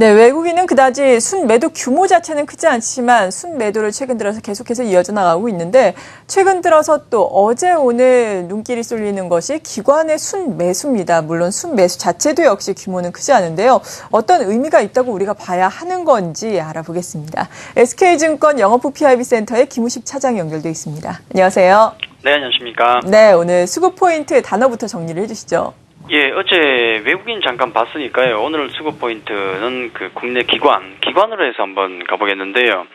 네, 외국인은 그다지 순매도 규모 자체는 크지 않지만 순매도를 최근 들어서 계속해서 이어져 나가고 있는데 최근 들어서 또 어제 오늘 눈길이 쏠리는 것이 기관의 순매수입니다. 물론 순매수 자체도 역시 규모는 크지 않은데요. 어떤 의미가 있다고 우리가 봐야 하는 건지 알아보겠습니다. SK증권 영업부 PIB센터의 김우식 차장이 연결돼 있습니다. 안녕하세요. 네, 안녕하십니까. 네, 오늘 수급 포인트 단어부터 정리를 해주시죠. 예, 어제 외국인 잠깐 봤으니까요. 오늘 수급 포인트는 그 국내 기관으로 해서 한번 가보겠는데요.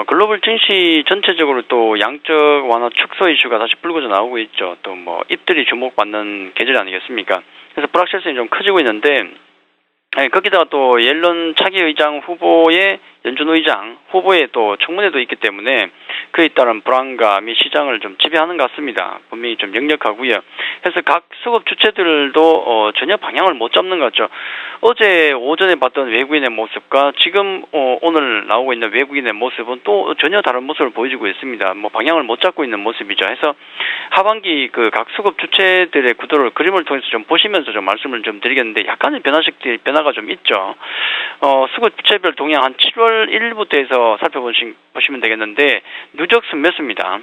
글로벌 증시 전체적으로 또 양적 완화 축소 이슈가 다시 불거져 나오고 있죠. 또 뭐 입들이 주목받는 계절 아니겠습니까? 그래서 불확실성이 좀 커지고 있는데, 거기다가 또 옐런 차기 의장 후보의 연준 의장 후보의 또 청문회도 있기 때문에 그에 따른 불안감이 시장을 좀 지배하는 것 같습니다. 분명히 좀 역력하고요. 그래서 각 수급 주체들도 전혀 방향을 못 잡는 것 같죠. 어제 오전에 봤던 외국인의 모습과 지금 오늘 나오고 있는 외국인의 모습은 또 전혀 다른 모습을 보여주고 있습니다. 뭐 방향을 못 잡고 있는 모습이죠. 해서 하반기 그 각 수급 주체들의 구도를 그림을 통해서 좀 보시면서 좀 말씀을 좀 드리겠는데 약간의 변화가 좀 있죠. 수급 주체별 동향 한 7월 1일부터 해서 살펴보시면 되겠는데 누적 순매수입니다.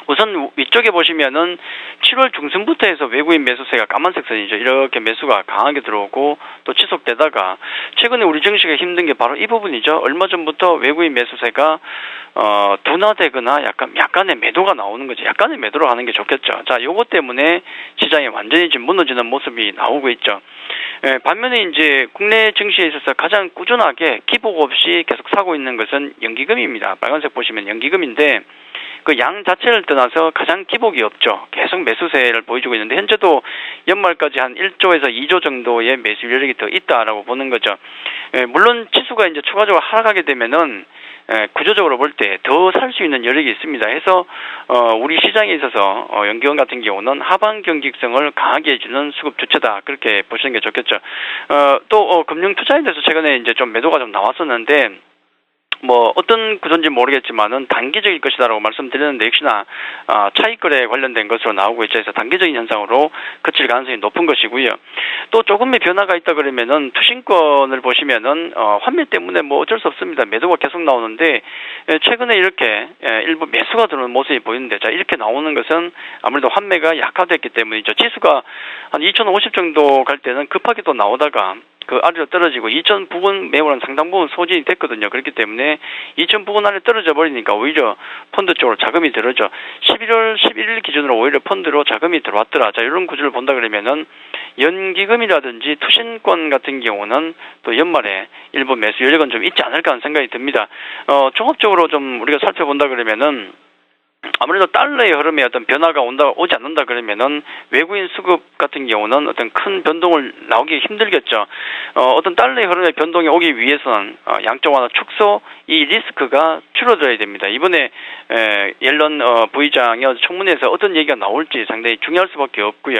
우선 위쪽에 보시면은 7월 중순부터 해서 외국인 매수세가 까만색 선이죠. 이렇게 매수가 강하게 들어오고 또 지속되다가 최근에 우리 증시가 힘든 게 바로 이 부분이죠. 얼마 전부터 외국인 매수세가 둔화되거나 약간의 매도가 나오는 거죠. 약간의 매도로 하는 게 좋겠죠. 자, 요것 때문에 시장이 완전히 지금 무너지는 모습이 나오고 있죠. 반면에 이제 국내 증시에 있어서 가장 꾸준하게 기복 없이 계속 사고 있는 것은 연기금입니다. 빨간색 보시면 연기금인데 그 양 자체를 떠나서 가장 기복이 없죠. 계속 매수세를 보여주고 있는데 현재도 연말까지 한 1조에서 2조 정도의 매수 여력이 더 있다라고 보는 거죠. 물론 지수가 이제 추가적으로 하락하게 되면은 구조적으로 볼 때 더 살 수 있는 여력이 있습니다. 해서 우리 시장에 있어서 연기금 같은 경우는 하반 경직성을 강하게 해주는 수급 주체다 그렇게 보시는 게 좋겠죠. 또 금융 투자에 대해서 최근에 이제 좀 매도가 좀 나왔었는데. 뭐 어떤 구조인지 모르겠지만은 단기적일 것이다라고 말씀드렸는데 역시나 차익거래에 관련된 것으로 나오고 있죠. 그래서 단기적인 현상으로 그칠 가능성이 높은 것이고요. 또 조금의 변화가 있다 그러면은 투신권을 보시면은 환매 때문에 뭐 어쩔 수 없습니다. 매도가 계속 나오는데 최근에 이렇게 일부 매수가 들어오는 모습이 보이는데 자 이렇게 나오는 것은 아무래도 환매가 약화됐기 때문이죠. 지수가 한 2050 정도 갈 때는 급하게 또 나오다가 그 아래로 떨어지고 2000 부근 매물은 상당 부분 소진이 됐거든요. 그렇기 때문에 2000 부근 아래 떨어져 버리니까 오히려 펀드 쪽으로 자금이 들어오죠. 11월 11일 기준으로 오히려 펀드로 자금이 들어왔더라. 자, 이런 구조를 본다 그러면은 연기금이라든지 투신권 같은 경우는 또 연말에 일부 매수 여력은 좀 있지 않을까 하는 생각이 듭니다. 종합적으로 좀 우리가 살펴본다 그러면은 아무래도 달러의 흐름에 어떤 변화가 오지 않는다 그러면은 외국인 수급 같은 경우는 어떤 큰 변동을 나오기 힘들겠죠. 어떤 달러의 흐름의 변동이 오기 위해서는 양적 완화 축소 이 리스크가 줄어들어야 됩니다. 이번에 옐런 부의장이 청문회에서 어떤 얘기가 나올지 상당히 중요할 수밖에 없고요.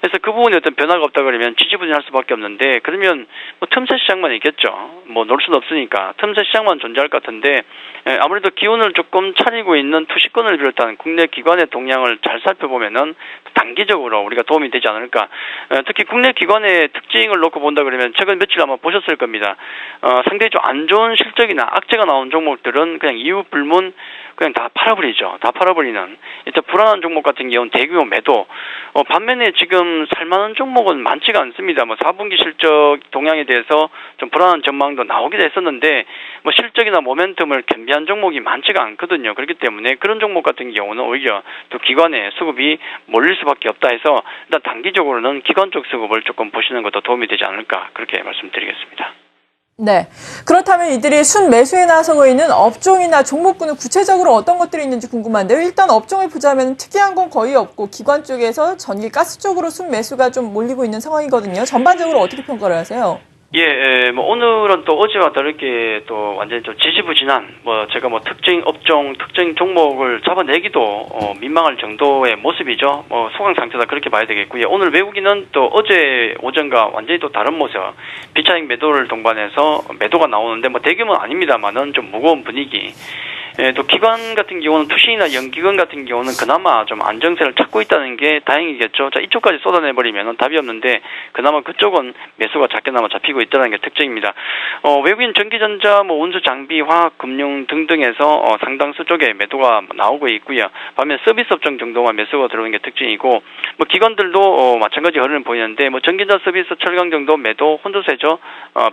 그래서 그 부분에 어떤 변화가 없다 그러면 지지부진할 수밖에 없는데 그러면 뭐 틈새 시장만 있겠죠. 뭐 놀 수는 없으니까 틈새 시장만 존재할 것 같은데 아무래도 기운을 조금 차리고 있는 투시권을 비롯한 국내 기관의 동향을 잘 살펴보면은 단기적으로 우리가 도움이 되지 않을까. 특히 국내 기관의 특징을 놓고 본다 그러면 최근 며칠 아마 보셨을 겁니다. 상당히 좀 안 좋은 실적이나 악재가 나온 종목들은 그냥 이유 불문 그냥 다 팔아버리죠. 다 팔아버리는. 일단 불안한 종목 같은 경우는 대규모 매도. 반면에 지금 살만한 종목은 많지가 않습니다. 뭐 4분기 실적 동향에 대해서 좀 불안한 전망도 나오기도 했었는데 뭐 실적이나 모멘텀을 겸비한 종목이 많지가 않거든요. 그렇기 때문에 그런 종목 같은 경우는 오히려 또 기관의 수급이 몰릴 수밖에 없다 해서 일단 단기적으로는 기관 쪽 수급을 조금 보시는 것도 도움이 되지 않을까 그렇게 말씀드리겠습니다. 네. 그렇다면 이들이 순매수에 나서고 있는 업종이나 종목군은 구체적으로 어떤 것들이 있는지 궁금한데요. 일단 업종을 보자면 특이한 건 거의 없고 기관 쪽에서 전기 가스 쪽으로 순매수가 좀 몰리고 있는 상황이거든요. 전반적으로 어떻게 평가를 하세요? 뭐 오늘은 또 어제와 다르게 또 완전히 좀 지지부진한 제가 특정 업종, 특정 종목을 잡아내기도 민망할 정도의 모습이죠. 소강 상태다 그렇게 봐야 되겠고요. 오늘 외국인은 또 어제 오전과 완전히 또 다른 모습, 비차익 매도를 동반해서 매도가 나오는데 대규모는 아닙니다만은 좀 무거운 분위기. 예, 또 기관 같은 경우는 투신이나 연기관 같은 경우는 그나마 좀 안정세를 찾고 있다는 게 다행이겠죠. 자, 이쪽까지 쏟아내버리면 답이 없는데 그나마 그쪽은 매수가 작게나마 잡히고 있다는 게 특징입니다. 외국인 전기전자, 뭐 운수 장비, 화학, 금융 등등에서 상당수 쪽에 매도가 나오고 있고요. 반면 서비스 업종 정도만 매수가 들어오는 게 특징이고, 뭐 기관들도 마찬가지 흐름을 보이는데 뭐 전기전자, 서비스, 철강 정도 매도 혼조세죠.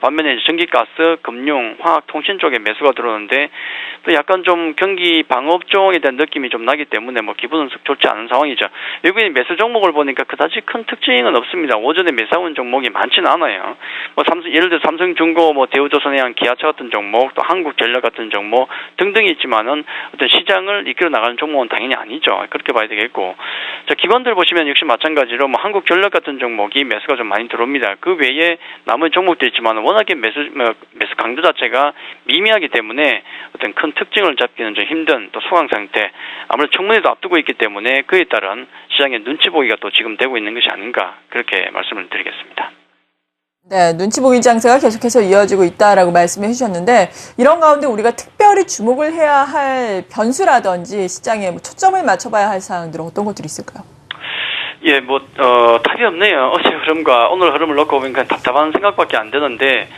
반면에 전기가스, 금융, 화학, 통신 쪽에 매수가 들어오는데 또 약간 좀 경기 방업종에 대한 느낌이 좀 나기 때문에 뭐 기분은 썩 좋지 않은 상황이죠. 외국인 매수 종목을 보니까 그다지 큰 특징은 없습니다. 오전에 매수한 종목이 많지는 않아요. 뭐 예를 들어 삼성중고, 뭐 대우조선해양, 기아차 같은 종목, 또 한국전력 같은 종목 등등이 있지만은 어떤 시장을 이끌어 나가는 종목은 당연히 아니죠. 그렇게 봐야 되겠고, 자, 기관들 보시면 역시 마찬가지로 뭐 한국전력 같은 종목이 매수가 좀 많이 들어옵니다. 그 외에 남은 종목도 있지만 워낙에 매수 강도 자체가 미미하기 때문에 어떤 큰 특징을 잡기는 좀 힘든 또 소강 상태, 아무래도 청문회도 앞두고 있기 때문에 그에 따른 시장의 눈치 보기가 또 지금 되고 있는 것이 아닌가, 그렇게 말씀을 드리겠습니다. 네, 눈치 보기 장세가 계속해서 이어지고 있다라고 말씀해 주셨는데, 이런 가운데 우리가 특별히 주목을 해야 할 변수라든지 시장에 뭐 초점을 맞춰봐야 할 사항들은 어떤 것들이 있을까요? 예, 뭐 답이 없네요. 어제 흐름과 오늘 흐름을 놓고 보면 그냥 답답한 생각밖에 안 드는데,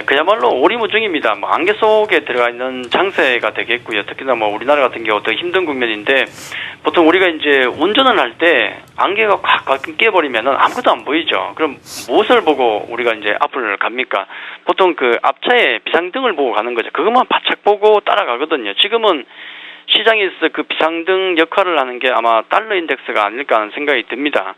그야말로 오리무중입니다. 뭐 안개 속에 들어가 있는 장세가 되겠고요. 특히나 뭐 우리나라 같은 경우 더 힘든 국면인데, 보통 우리가 이제 운전을 할 때 안개가 꽉 깨버리면은 아무것도 안 보이죠. 그럼 무엇을 보고 우리가 이제 앞을 갑니까? 보통 그 앞차에 비상등을 보고 가는 거죠. 그것만 바짝 보고 따라가거든요. 지금은 시장에서 그 비상등 역할을 하는 게 아마 달러 인덱스가 아닐까 하는 생각이 듭니다.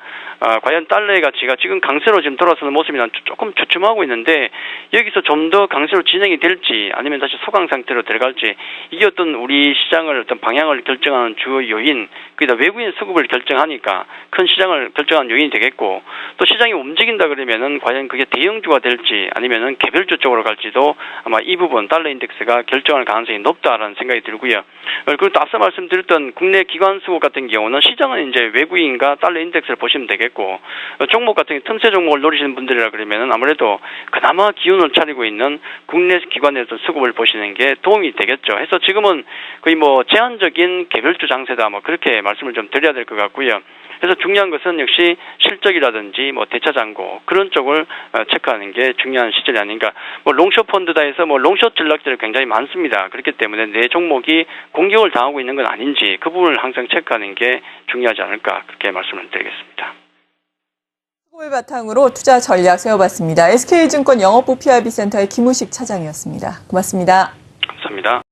과연 달러의 가치가 지금 강세로 지금 돌아서는 모습이랑 조금 주춤하고 있는데, 여기서 좀 더 강세로 진행이 될지 아니면 다시 소강 상태로 들어갈지, 이게 어떤 우리 시장을 어떤 방향을 결정하는 주요 요인, 그기다 외국인 수급을 결정하니까 큰 시장을 결정하는 요인이 되겠고, 또 시장이 움직인다 그러면은 과연 그게 대형주가 될지 아니면은 개별주 쪽으로 갈지도 아마 이 부분 달러 인덱스가 결정할 가능성이 높다라는 생각이 들고요. 그리고 또 앞서 말씀드렸던 국내 기관 수급 같은 경우는 시장은 이제 외국인과 달러 인덱스를 보시면 되겠고, 종목 같은 경우 틈새 종목을 노리시는 분들이라 그러면은 아무래도 그나마 기운을 차리고 있는 국내 기관에서 수급을 보시는 게 도움이 되겠죠. 해서 지금은 거의 뭐 제한적인 개별주 장세다, 뭐 그렇게 말씀을 좀 드려야 될 것 같고요. 그래서 중요한 것은 역시 실적이라든지 뭐 대차 잔고 그런 쪽을 체크하는 게 중요한 시절이 아닌가. 뭐 롱숏 펀드다 해서 뭐 롱숏 전략들이 굉장히 많습니다. 그렇기 때문에 내 종목이 공격을 당하고 있는 건 아닌지 그 부분을 항상 체크하는 게 중요하지 않을까, 그렇게 말씀을 드리겠습니다. 수급을 바탕으로 투자 전략 세워봤습니다. SK증권 영업부 PRB 센터의 김우식 차장이었습니다. 고맙습니다. 감사합니다.